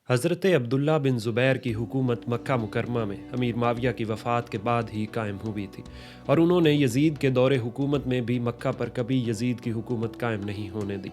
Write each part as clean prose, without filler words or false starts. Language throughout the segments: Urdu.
حضرت عبداللہ بن زبیر کی حکومت مکہ مکرمہ میں امیر معاویہ کی وفات کے بعد ہی قائم ہوئی تھی، اور انہوں نے یزید کے دور حکومت میں بھی مکہ پر کبھی یزید کی حکومت قائم نہیں ہونے دی۔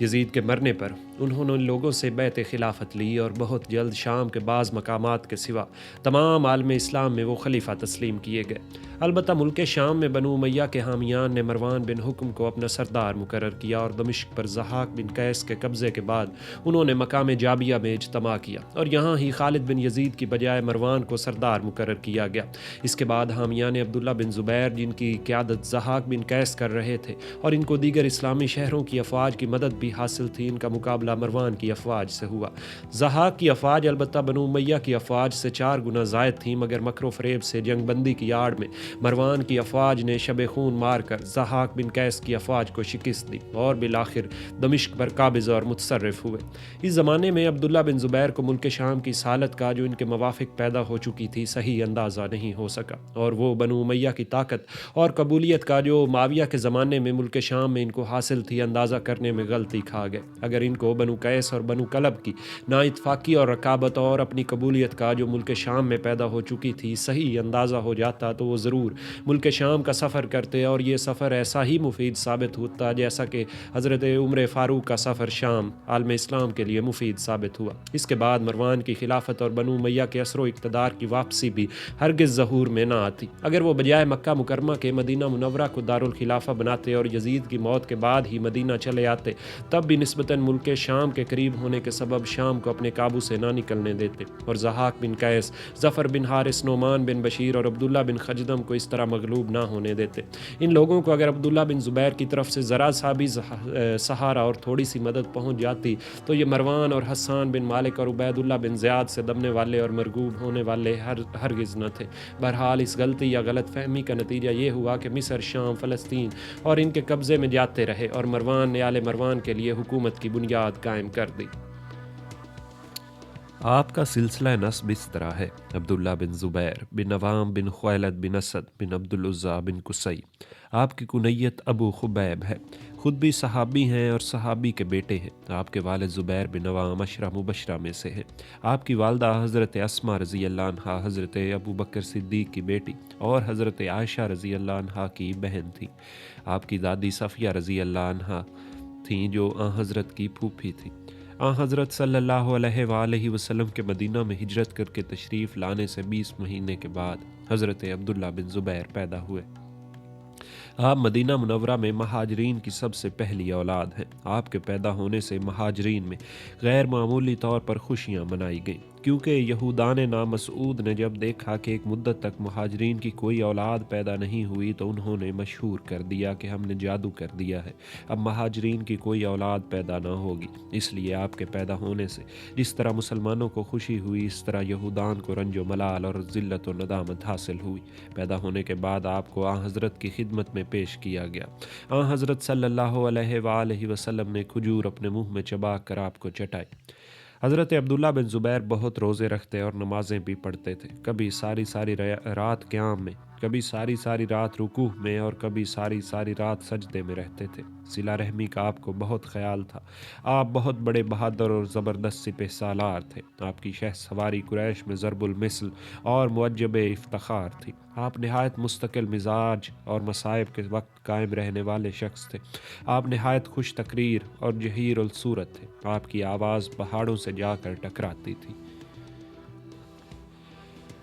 یزید کے مرنے پر انہوں نے لوگوں سے بیعت خلافت لی اور بہت جلد شام کے بعض مقامات کے سوا تمام عالم اسلام میں وہ خلیفہ تسلیم کیے گئے۔ البتہ ملک شام میں بنو امیہ کے حامیان نے مروان بن حکم کو اپنا سردار مقرر کیا، اور دمشق پر ضحاک بن قیس کے قبضے کے بعد انہوں نے مقام جابیہ میں اجتماع کیا، اور یہاں ہی خالد بن یزید کی بجائے مروان کو سردار مقرر کیا گیا۔ اس کے بعد حامیان عبداللہ بن زبیر، جن کی قیادت ضحاک بن قیس کر رہے تھے اور ان کو دیگر اسلامی شہروں کی افواج کی مدد بھی حاصل تھی، ان کا مقابلہ مروان کی افواج سے ہوا۔ ضحاک کی افواج البتہ بنو امیہ کی افواج سے 4 گنا زائد تھیں، مگر مکر و فریب سے جنگ بندی کی آڑ میں مروان کی افواج نے شب خون مار کر ضحاک بن قیس کی افواج کو شکست دی اور بالآخر دمشق پر قابض اور متصرف ہوئے۔ اس زمانے میں عبداللہ بن زبیر کو ملک شام کی حالت کا جو ان کے موافق پیدا ہو چکی تھی صحیح اندازہ نہیں ہو سکا، اور وہ بنو امیہ کی طاقت اور قبولیت کا جو معاویہ کے زمانے میں ملک شام میں ان کو حاصل تھی اندازہ کرنے میں غلطی کھا گئے۔ اگر ان کو بنو قیس اور بنو کلب کی نا اتفاقی اور رقابت اور اپنی قبولیت کا جو ملک شام میں پیدا ہو چکی تھی صحیح اندازہ ہو جاتا تو وہ ضرور ملک شام کا سفر کرتے، اور یہ سفر ایسا ہی مفید ثابت ہوتا جیسا کہ حضرت عمر فاروق کا سفر شام عالم اسلام کے لیے مفید ثابت ہوا۔ اس کے بعد مروان کی خلافت اور بنو امیہ کے اثر و اقتدار کی واپسی بھی ہرگز ظہور میں نہ آتی۔ اگر وہ بجائے مکہ مکرمہ کے مدینہ منورہ کو دارالخلافہ بناتے اور یزید کی موت کے بعد ہی مدینہ چلے آتے، تب بھی نسبتاً ملک شام کے قریب ہونے کے سبب شام کو اپنے قابو سے نہ نکلنے دیتے، اور ضحاک بن قیس، ظفر بن حارث، نعمان بن بشیر اور عبداللہ بن خجدم کو اس طرح مغلوب نہ ہونے دیتے۔ ان لوگوں کو اگر عبداللہ بن زبیر کی طرف سے ذرا سا بھی سہارا اور تھوڑی سی مدد پہنچ جاتی تو یہ مروان اور حسان بن مالک اور عبید اللہ بن زیاد سے دبنے والے اور مرغوب ہونے والے ہرگز نہ تھے۔ بہرحال اس غلطی یا غلط فہمی کا نتیجہ یہ ہوا کہ مصر، شام، فلسطین اور ان کے قبضے میں جاتے رہے، اور مروان نے آل مروان کے لیے حکومت کی بنیاد قائم کر دی۔ آپ کا سلسلہ نسب اس طرح ہے: عبداللہ بن زبیر بن عوام بن خویلد بن اسد بن عبد العزیٰ بن قصی۔ آپ کی کنیت ابو خبیب ہے، خود بھی صحابی ہیں اور صحابی کے بیٹے ہیں۔ آپ کے والد زبیر بن عوام عشرہ مبشرہ میں سے ہیں۔ آپ کی والدہ حضرت اسماء رضی اللہ عنہا حضرت ابو بکر صدیق کی بیٹی اور حضرت عائشہ رضی اللہ عنہا کی بہن تھی۔ آپ کی دادی صفیہ رضی اللہ عنہا تھیں جو حضرت کی پھوپھی تھیں۔ حضرت صلی اللہ علیہ وآلہ وسلم کے مدینہ میں ہجرت کر کے تشریف لانے سے 20 مہینے کے بعد حضرت عبداللہ بن زبیر پیدا ہوئے۔ آپ مدینہ منورہ میں مہاجرین کی سب سے پہلی اولاد ہیں۔ آپ کے پیدا ہونے سے مہاجرین میں غیر معمولی طور پر خوشیاں منائی گئیں، کیونکہ یہودان نامسعود نے جب دیکھا کہ ایک مدت تک مہاجرین کی کوئی اولاد پیدا نہیں ہوئی تو انہوں نے مشہور کر دیا کہ ہم نے جادو کر دیا ہے، اب مہاجرین کی کوئی اولاد پیدا نہ ہوگی۔ اس لیے آپ کے پیدا ہونے سے جس طرح مسلمانوں کو خوشی ہوئی، اس طرح یہودان کو رنج و ملال اور ذلت و ندامت حاصل ہوئی۔ پیدا ہونے کے بعد آپ کو حضرت کی خدمت میں پیش کیا گیا۔ حضرت صلی اللہ علیہ وآلہ وسلم نے کھجور اپنے منہ میں چبا کر آپ کو چٹائی۔ حضرت عبداللہ بن زبیر بہت روزے رکھتے اور نمازیں بھی پڑھتے تھے، کبھی ساری رات قیام میں، کبھی ساری رات رکوع میں اور کبھی ساری رات سجدے میں رہتے تھے۔ صلہ رحمی کا آپ کو بہت خیال تھا۔ آپ بہت بڑے بہادر اور زبردست سپہ سالار تھے۔ آپ کی شہ سواری قریش میں ضرب المثل اور معجب افتخار تھی۔ آپ نہایت مستقل مزاج اور مصائب کے وقت قائم رہنے والے شخص تھے۔ آپ نہایت خوش تقریر اور جہیر الصورت تھے۔ آپ کی آواز پہاڑوں سے جا کر ٹکراتی تھی۔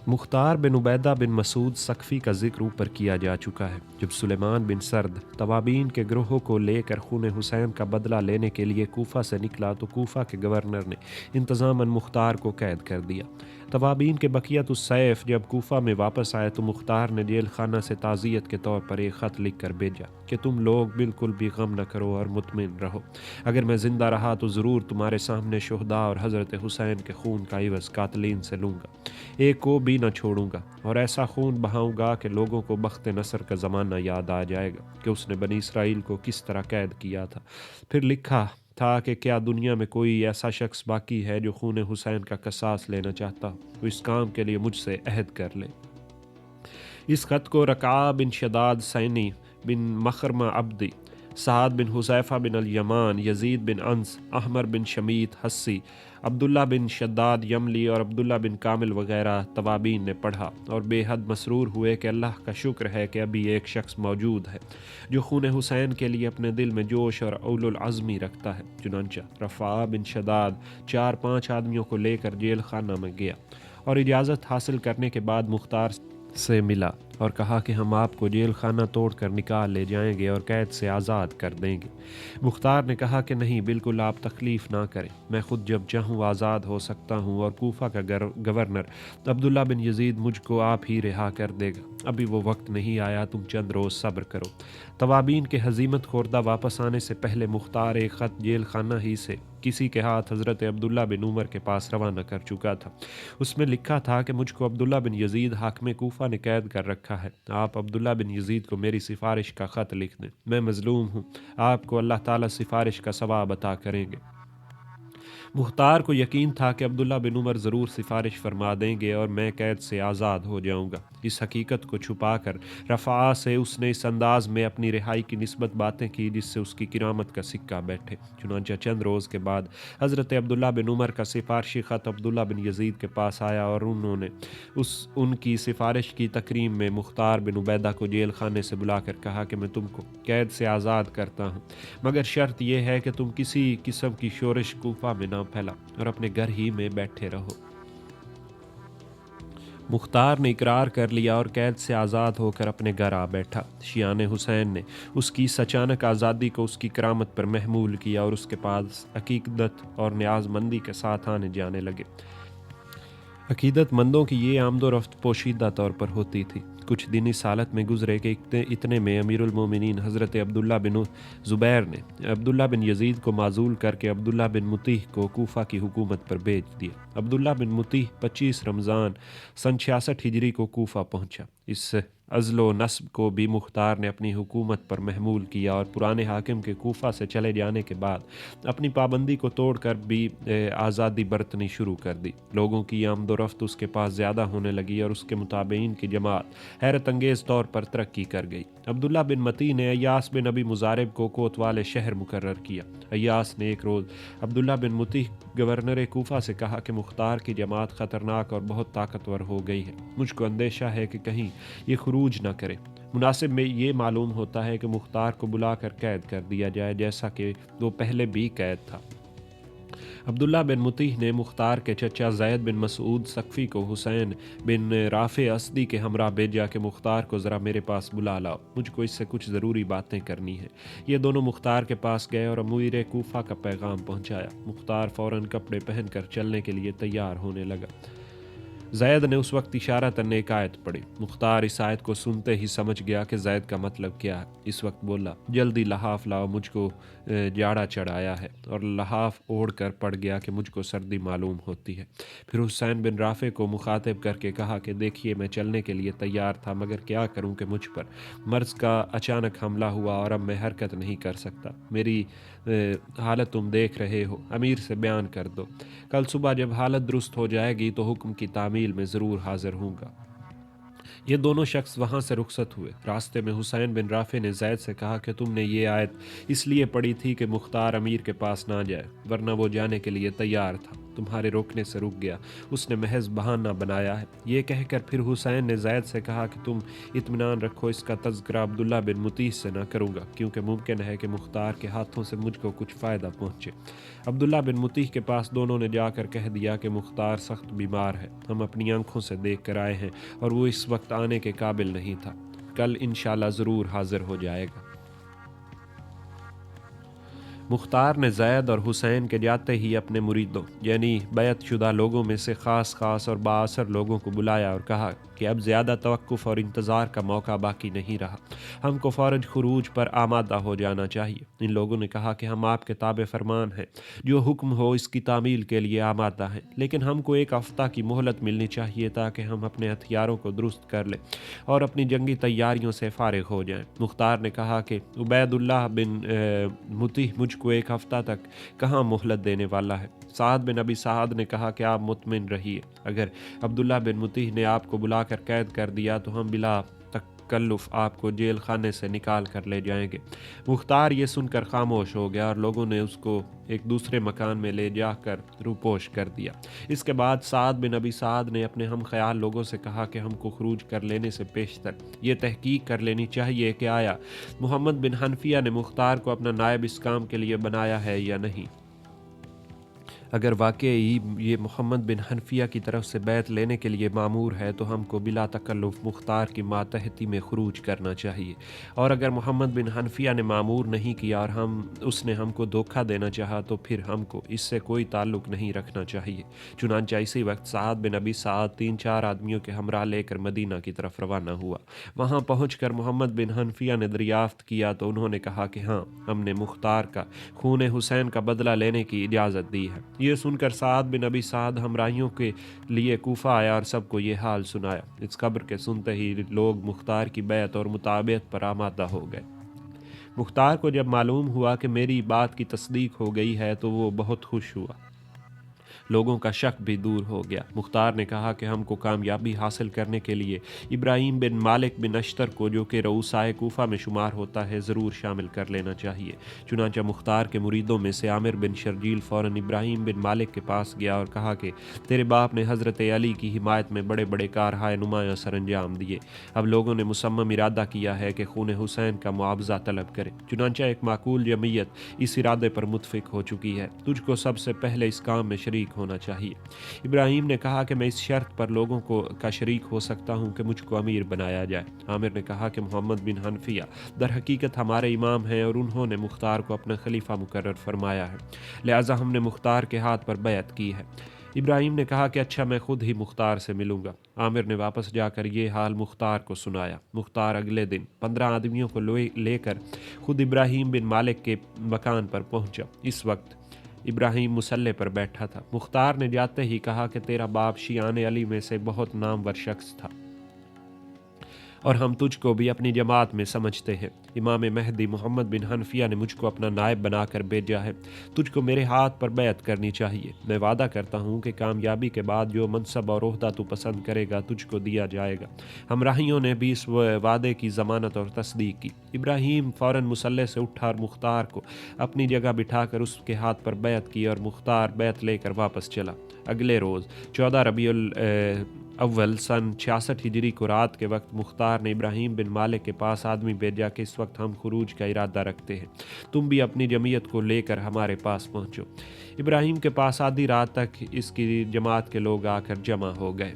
مختار بن عبیدہ بن مسعود ثقفی کا ذکر اوپر کیا جا چکا ہے۔ جب سلیمان بن سرد توابین کے گروہوں کو لے کر خون حسین کا بدلہ لینے کے لیے کوفہ سے نکلا تو کوفہ کے گورنر نے انتظاماً مختار کو قید کر دیا۔ توابین کے بقیت السیف جب کوفہ میں واپس آئے تو مختار نے جیل خانہ سے تعزیت کے طور پر ایک خط لکھ کر بھیجا کہ تم لوگ بالکل بھی غم نہ کرو اور مطمئن رہو، اگر میں زندہ رہا تو ضرور تمہارے سامنے شہداء اور حضرت حسین کے خون کا عوض قاتلین سے لوں گا، ایک کو بھی نہ چھوڑوں گا، اور ایسا خون بہاؤں گا کہ لوگوں کو بخت نصر کا زمانہ یاد آ جائے گا کہ اس نے بنی اسرائیل کو کس طرح قید کیا تھا۔ پھر لکھا تھا کہ کیا دنیا میں کوئی ایسا شخص باقی ہے جو خون حسین کا قصاص لینا چاہتا ہو، وہ اس کام کے لیے مجھ سے عہد کر لے۔ اس خط کو رکعہ بن شداد سینی بن مخرمہ عبدی سعد بن حذیفہ بن الیمان، یزید بن انس، احمر بن شمیت حسی، عبداللہ بن شداد یملی اور عبداللہ بن کامل وغیرہ توابین نے پڑھا اور بے حد مسرور ہوئے کہ اللہ کا شکر ہے کہ ابھی ایک شخص موجود ہے جو خون حسین کے لیے اپنے دل میں جوش اور اول العزمی رکھتا ہے۔ چنانچہ رفاعہ بن شداد 4-5 آدمیوں کو لے کر جیل خانہ میں گیا اور اجازت حاصل کرنے کے بعد مختار سے ملا اور کہا کہ ہم آپ کو جیل خانہ توڑ کر نکال لے جائیں گے اور قید سے آزاد کر دیں گے۔ مختار نے کہا کہ نہیں، بالکل آپ تکلیف نہ کریں، میں خود جب چاہوں آزاد ہو سکتا ہوں اور کوفہ کا گورنر عبداللہ بن یزید مجھ کو آپ ہی رہا کر دے گا، ابھی وہ وقت نہیں آیا، تم چند روز صبر کرو۔ توابین کے ہزیمت خوردہ واپس آنے سے پہلے مختار ایک خط جیل خانہ ہی سے کسی کے ہاتھ حضرت عبداللہ بن عمر کے پاس روانہ کر چکا تھا۔ اس میں لکھا تھا کہ مجھ کو عبداللہ بن یزید حاکم کوفہ نے قید کر رکھا ہے، آپ عبداللہ بن یزید کو میری سفارش کا خط لکھ دیں، میں مظلوم ہوں، آپ کو اللہ تعالیٰ سفارش کا ثواب عطا کریں گے۔ مختار کو یقین تھا کہ عبداللہ بن عمر ضرور سفارش فرما دیں گے اور میں قید سے آزاد ہو جاؤں گا۔ اس حقیقت کو چھپا کر رفاعہ سے اس نے اس انداز میں اپنی رہائی کی نسبت باتیں کی جس سے اس کی کرامت کا سکہ بیٹھے۔ چنانچہ چند روز کے بعد حضرت عبداللہ بن عمر کا سفارشی خط عبداللہ بن یزید کے پاس آیا اور انہوں نے ان کی سفارش کی تکریم میں مختار بن عبیدہ کو جیل خانے سے بلا کر کہا کہ میں تم کو قید سے آزاد کرتا ہوں، مگر شرط یہ ہے کہ تم کسی قسم کی شورش کوفہ میں نہ پھیلا اور اپنے گھر ہی میں بیٹھے رہو۔ مختار نے اقرار کر لیا اور قید سے آزاد ہو کر اپنے گھر آ بیٹھا۔ شیعان حسین نے اس کی اس اچانک آزادی کو اس کی کرامت پر محمول کیا اور اس کے پاس عقیدت اور نیاز مندی کے ساتھ آنے جانے لگے۔ عقیدت مندوں کی یہ آمد و رفت پوشیدہ طور پر ہوتی تھی۔ کچھ دن اس حالت میں گزرے کہ اتنے میں امیر المومنین حضرت عبداللہ بن زبیر نے عبداللہ بن یزید کو معزول کر کے عبداللہ بن مطیع کو کوفہ کی حکومت پر بھیج دیا۔ عبداللہ بن مطیع 25 رمضان سن 66 ہجری کو کوفہ پہنچا۔ اس عزل و نصب کو بھی مختار نے اپنی حکومت پر محمول کیا اور پرانے حاکم کے کوفہ سے چلے جانے کے بعد اپنی پابندی کو توڑ کر بھی آزادی برتنی شروع کر دی۔ لوگوں کی آمد و رفت اس کے پاس زیادہ ہونے لگی اور اس کے متابعین کی جماعت حیرت انگیز طور پر ترقی کر گئی۔ عبداللہ بن مطیع نے ایاس بن ابی مزارب کو کوتوال شہر مقرر کیا۔ ایاس نے ایک روز عبداللہ بن مطیع گورنر کوفہ سے کہا کہ مختار کی جماعت خطرناک اور بہت طاقتور ہو گئی ہے، مجھ کو اندیشہ ہے کہ کہیں یہ خروج نہ کرے، مناسب میں یہ معلوم ہوتا ہے کہ مختار کو بلا کر قید کر دیا جائے جیسا کہ وہ پہلے بھی قید تھا۔ عبداللہ بن مطیع نے مختار کے چچا زید بن مسعود ثقفی کو حسین بن رافع اسدی کے ہمراہ بھیجا کہ مختار کو ذرا میرے پاس بلا لاؤ، مجھ کو اس سے کچھ ضروری باتیں کرنی ہیں۔ یہ دونوں مختار کے پاس گئے اور امیر کوفہ کا پیغام پہنچایا۔ مختار فوراً کپڑے پہن کر چلنے کے لیے تیار ہونے لگا۔ زید نے اس وقت اشارتاً ایک آیت پڑھی۔ مختار اس آیت کو سنتے ہی سمجھ گیا کہ زید کا مطلب کیا ہے۔ اس وقت بولا، جلدی لحاف لاؤ، مجھ کو جاڑا چڑھایا ہے، اور لحاف اوڑھ کر پڑ گیا کہ مجھ کو سردی معلوم ہوتی ہے۔ پھر حسین بن رافع کو مخاطب کر کے کہا کہ دیکھیے میں چلنے کے لیے تیار تھا، مگر کیا کروں کہ مجھ پر مرض کا اچانک حملہ ہوا اور اب میں حرکت نہیں کر سکتا۔ میری حالت تم دیکھ رہے ہو، امیر سے بیان کر دو، کل صبح جب حالت درست ہو جائے گی تو حکم کی تعمیل میں ضرور حاضر ہوں گا۔ یہ دونوں شخص وہاں سے رخصت ہوئے۔ راستے میں حسین بن رافع نے زید سے کہا کہ تم نے یہ آیت اس لیے پڑھی تھی کہ مختار امیر کے پاس نہ جائے، ورنہ وہ جانے کے لیے تیار تھا، تمہارے روکنے سے رک گیا، اس نے محض بہانہ بنایا ہے۔ یہ کہہ کر پھر حسین نے زید سے کہا کہ تم اطمینان رکھو، اس کا تذکرہ عبداللہ بن مطیع سے نہ کروں گا، کیونکہ ممکن ہے کہ مختار کے ہاتھوں سے مجھ کو کچھ فائدہ پہنچے۔ عبداللہ بن مطیع کے پاس دونوں نے جا کر کہہ دیا کہ مختار سخت بیمار ہے، ہم اپنی آنکھوں سے دیکھ کر آئے ہیں اور وہ اس وقت آنے کے قابل نہیں تھا، کل انشاءاللہ ضرور حاضر ہو جائے گا۔ مختار نے زید اور حسین کے جاتے ہی اپنے مریدوں یعنی بیعت شدہ لوگوں میں سے خاص اور بااثر لوگوں کو بلایا اور کہا کہ اب زیادہ توقف اور انتظار کا موقع باقی نہیں رہا، ہم کو فوراً خروج پر آمادہ ہو جانا چاہیے۔ ان لوگوں نے کہا کہ ہم آپ کے تابع فرمان ہیں، جو حکم ہو اس کی تعمیل کے لیے آمادہ ہیں، لیکن ہم کو ایک ہفتہ کی مہلت ملنی چاہیے تاکہ ہم اپنے ہتھیاروں کو درست کر لیں اور اپنی جنگی تیاریوں سے فارغ ہو جائیں۔ مختار نے کہا کہ عبید اللہ بن مطیع مجھ کو ایک ہفتہ تک کہاں مہلت دینے والا ہے۔ سعد بن ابی سعد نے کہا کہ آپ مطمئن رہیے، اگر عبداللہ بن مطیع نے آپ کو بلا کر قید کر دیا تو ہم بلا تکلف آپ کو جیل خانے سے نکال کر لے جائیں گے۔ مختار یہ سن کر خاموش ہو گیا اور لوگوں نے اس کو ایک دوسرے مکان میں لے جا کر روپوش کر دیا۔ اس کے بعد سعد بن ابی سعد نے اپنے ہم خیال لوگوں سے کہا کہ ہم کو خروج کر لینے سے پیشتر یہ تحقیق کر لینی چاہیے کہ آیا محمد بن حنفیہ نے مختار کو اپنا نائب اس کام کے لیے بنایا ہے یا نہیں۔ اگر واقعی یہ محمد بن حنفیہ کی طرف سے بیعت لینے کے لیے مامور ہے تو ہم کو بلا تکلف مختار کی ماتحتی میں خروج کرنا چاہیے، اور اگر محمد بن حنفیہ نے مامور نہیں کیا اور اس نے ہم کو دھوکہ دینا چاہا تو پھر ہم کو اس سے کوئی تعلق نہیں رکھنا چاہیے۔ چنانچہ اسی وقت سعد بن ابی سعد 3-4 آدمیوں کے ہمراہ لے کر مدینہ کی طرف روانہ ہوا۔ وہاں پہنچ کر محمد بن حنفیہ نے دریافت کیا تو انہوں نے کہا کہ ہاں، ہم نے مختار کا خون حسین کا بدلہ لینے کی اجازت دی ہے۔ یہ سن کر سعد بن ابی سعد ہمراہیوں کے لیے کوفہ آیا اور سب کو یہ حال سنایا۔ اس خبر کے سنتے ہی لوگ مختار کی بیعت اور مطابقت پر آمادہ ہو گئے۔ مختار کو جب معلوم ہوا کہ میری بات کی تصدیق ہو گئی ہے تو وہ بہت خوش ہوا۔ لوگوں کا شک بھی دور ہو گیا۔ مختار نے کہا کہ ہم کو کامیابی حاصل کرنے کے لیے ابراہیم بن مالک بن اشتر کو، جو کہ رؤسائے کوفہ میں شمار ہوتا ہے، ضرور شامل کر لینا چاہیے۔ چنانچہ مختار کے مریدوں میں سے عامر بن شرجیل فوراً ابراہیم بن مالک کے پاس گیا اور کہا کہ تیرے باپ نے حضرت علی کی حمایت میں بڑے بڑے کارہائے نمایاں سر انجام دیے۔ اب لوگوں نے مصمم ارادہ کیا ہے کہ خون حسین کا معاوضہ طلب کرے۔ چنانچہ ایک معقول جمعیت اس ارادے پر متفق ہو چکی ہے۔ تجھ کو سب سے پہلے اس کام میں شریک ہونا چاہیے۔ ابراہیم نے کہا کہ میں اس شرط پر لوگوں کا شریک ہو سکتا ہوں کہ مجھ کو امیر بنایا جائے۔ عامر نے کہا کہ محمد بن حنفیہ در حقیقت ہمارے امام ہیں اور انہوں نے مختار کو اپنا خلیفہ مقرر فرمایا ہے، لہٰذا ہم نے مختار کے ہاتھ پر بیعت کی ہے۔ ابراہیم نے کہا کہ اچھا، میں خود ہی مختار سے ملوں گا۔ عامر نے واپس جا کر یہ حال مختار کو سنایا۔ مختار اگلے دن 15 آدمیوں کو لے کر خود ابراہیم بن مالک کے مکان پر پہنچا۔ اس وقت ابراہیم مسلح پر بیٹھا تھا۔ مختار نے جاتے ہی کہا کہ تیرا باپ شیعان علی میں سے بہت نامور شخص تھا اور ہم تجھ کو بھی اپنی جماعت میں سمجھتے ہیں۔ امام مہدی محمد بن حنفیہ نے مجھ کو اپنا نائب بنا کر بھیجا ہے۔ تجھ کو میرے ہاتھ پر بیعت کرنی چاہیے۔ میں وعدہ کرتا ہوں کہ کامیابی کے بعد جو منصب اور عہدہ تو پسند کرے گا تجھ کو دیا جائے گا۔ ہمراہیوں نے بھی اس وعدے کی ضمانت اور تصدیق کی۔ ابراہیم فوراً مسلح سے اٹھا اور مختار کو اپنی جگہ بٹھا کر اس کے ہاتھ پر بیعت کی اور مختار بیعت لے کر واپس چلا۔ اگلے روز 14 ربیع الاول سن 66 ہجری کو رات کے وقت مختار نے ابراہیم بن مالک کے پاس آدمی بھیجا کہ اس وقت ہم خروج کا ارادہ رکھتے ہیں، تم بھی اپنی جمعیت کو لے کر ہمارے پاس پہنچو۔ ابراہیم کے پاس آدھی رات تک اس کی جماعت کے لوگ آ کر جمع ہو گئے۔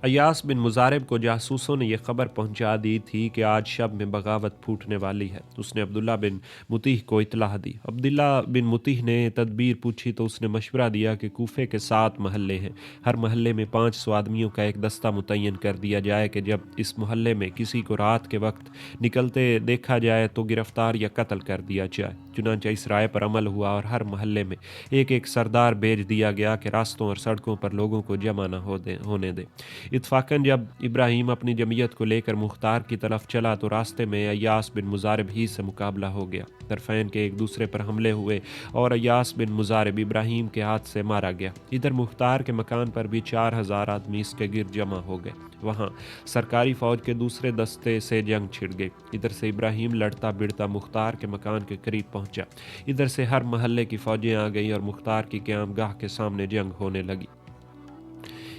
ایاس بن مزارب کو جاسوسوں نے یہ خبر پہنچا دی تھی کہ آج شب میں بغاوت پھوٹنے والی ہے۔ اس نے عبداللہ بن مطیح کو اطلاع دی۔ عبداللہ بن مطیح نے تدبیر پوچھی تو اس نے مشورہ دیا کہ کوفے کے 7 محلے ہیں، ہر محلے میں 500 آدمیوں کا ایک دستہ متعین کر دیا جائے کہ جب اس محلے میں کسی کو رات کے وقت نکلتے دیکھا جائے تو گرفتار یا قتل کر دیا جائے۔ چنانچہ اس رائے پر عمل ہوا اور ہر محلے میں ایک سردار بھیج دیا گیا کہ راستوں اور سڑکوں پر لوگوں کو جمع نہ ہونے دے۔ اتفاقاً جب ابراہیم اپنی جمعیت کو لے کر مختار کی طرف چلا تو راستے میں ایاس بن مزارب ہی سے مقابلہ ہو گیا۔ طرفین کے ایک دوسرے پر حملے ہوئے اور ایاس بن مزارب ابراہیم کے ہاتھ سے مارا گیا۔ ادھر مختار کے مکان پر بھی 4000 آدمی اس کے گرد جمع ہو گئے۔ وہاں سرکاری فوج کے دوسرے دستے سے جنگ چھڑ گئی۔ ادھر سے ابراہیم لڑتا بڑھتا مختار کے مکان کے قریب پہنچا۔ ادھر سے ہر محلے کی فوجیں آ گئیں اور مختار کی قیام گاہ کے سامنے جنگ ہونے لگی۔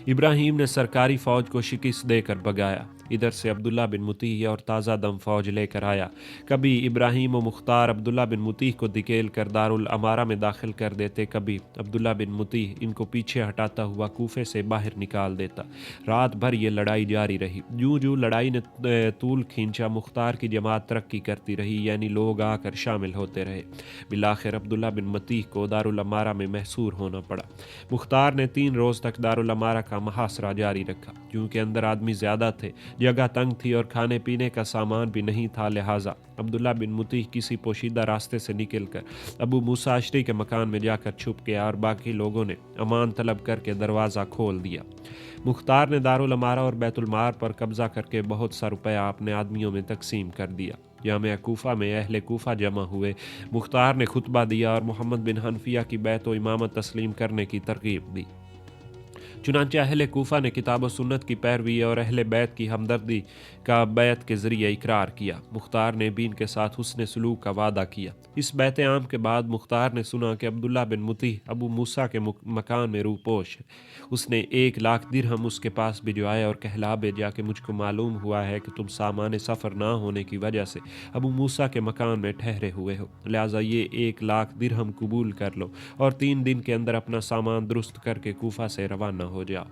ابراہیم نے سرکاری فوج کو شکست دے کر بگایا۔ ادھر سے عبداللہ بن مطیح اور تازہ دم فوج لے کر آیا۔ کبھی ابراہیم و مختار عبداللہ بن مطیح کو دھکیل کر دارالامارہ میں داخل کر دیتے، کبھی عبداللہ بن مطیح ان کو پیچھے ہٹاتا ہوا کوفے سے باہر نکال دیتا۔ رات بھر یہ لڑائی جاری رہی۔ جوں لڑائی نے طول کھینچا مختار کی جماعت ترقی کرتی رہی، یعنی لوگ آ کر شامل ہوتے رہے۔ بالآخر عبداللہ بن مطیح کو دارالامارہ میں محصور ہونا پڑا۔ مختار نے 3 روز تک دارالامارہ کا محاصرہ جاری رکھا۔ کیونکہ اندر آدمی زیادہ تھے، جگہ تنگ تھی اور کھانے پینے کا سامان بھی نہیں تھا، لہٰذا عبداللہ بن مطیح کسی پوشیدہ راستے سے نکل کر ابو موسیٰ اشعری کے مکان میں جا کر چھپ گیا اور باقی لوگوں نے امان طلب کر کے دروازہ کھول دیا۔ مختار نے دارالامارہ اور بیت المال پر قبضہ کر کے بہت سا روپیہ اپنے آدمیوں میں تقسیم کر دیا۔ جامعہ کوفہ میں اہل کوفہ جمع ہوئے۔ مختار نے خطبہ دیا اور محمد بن حنفیہ کی بیعت و امامت تسلیم کرنے کی ترغیب دی۔ چنانچہ اہل کوفہ نے کتاب و سنت کی پیروی اور اہل بیت کی ہمدردی کا بیعت کے ذریعے اقرار کیا۔ مختار نے بھی ان کے ساتھ حسن سلوک کا وعدہ کیا۔ اس بیعت عام کے بعد مختار نے سنا کہ عبداللہ بن مطیع ابو موسیٰ کے مکان میں روپوش ہے۔ اس نے 1,00,000 درہم اس کے پاس بھجوائے اور کہلا بھیجا کہ مجھ کو معلوم ہوا ہے کہ تم سامان سفر نہ ہونے کی وجہ سے ابو موسیٰ کے مکان میں ٹھہرے ہوئے ہو، لہٰذا یہ 1,00,000 درہم قبول کر لو اور 3 دن کے اندر اپنا سامان درست کر کے کوفہ سے روانہ ہو جاؤ۔